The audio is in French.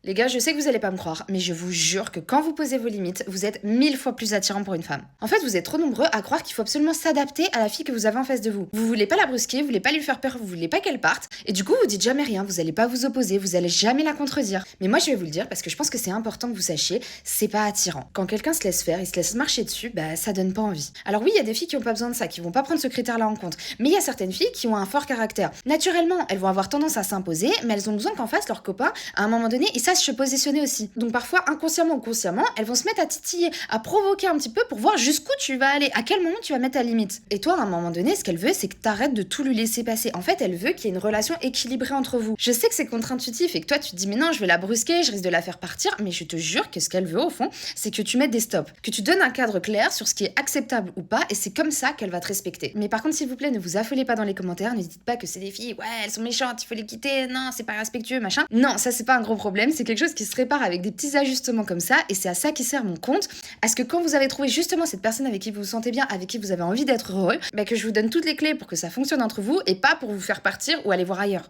Les gars, je sais que vous allez pas me croire, mais je vous jure que quand vous posez vos limites, vous êtes 1000 fois plus attirant pour une femme. En fait, vous êtes trop nombreux à croire qu'il faut absolument s'adapter à la fille que vous avez en face de vous. Vous voulez pas la brusquer, vous voulez pas lui faire peur, vous voulez pas qu'elle parte, et du coup, vous dites jamais rien, vous allez pas vous opposer, vous allez jamais la contredire. Mais moi, je vais vous le dire parce que je pense que c'est important que vous sachiez, c'est pas attirant. Quand quelqu'un se laisse faire, il se laisse marcher dessus, bah ça donne pas envie. Alors oui, il y a des filles qui ont pas besoin de ça, qui vont pas prendre ce critère-là en compte, mais il y a certaines filles qui ont un fort caractère. Naturellement, elles vont avoir tendance à s'imposer, mais elles ont besoin qu'en face, leur copain, à un moment donné, ils sachent se positionner aussi. Donc parfois, inconsciemment ou consciemment, elles vont se mettre à titiller, à provoquer un petit peu pour voir jusqu'où tu vas aller, à quel moment tu vas mettre ta limite. Et toi, à un moment donné, ce qu'elle veut, c'est que t'arrêtes de tout lui laisser passer. En fait, elle veut qu'il y ait une relation équilibrée entre vous. Je sais que c'est contre-intuitif et que toi, tu te dis, mais non, je vais la brusquer, je risque de la faire partir, mais je te jure que ce qu'elle veut, au fond, c'est que tu mettes des stops, que tu donnes un cadre clair sur ce qui est acceptable ou pas, et c'est comme ça qu'elle va te respecter. Mais par contre, s'il vous plaît, ne vous affolez pas dans les commentaires, ne dites pas que c'est des filles, ouais, elles sont méchantes, il faut les quitter, non, c'est pas respectueux, machin. Non, ça, c'est pas un gros problème, c'est quelque chose qui se répare avec des petits ajustements comme ça, et c'est à ça qui sert mon compte, à ce que quand vous avez trouvé justement cette personne avec qui vous vous sentez bien, avec qui vous avez envie d'être heureux, bah que je vous donne toutes les clés pour que ça fonctionne entre vous, et pas pour vous faire partir ou aller voir ailleurs.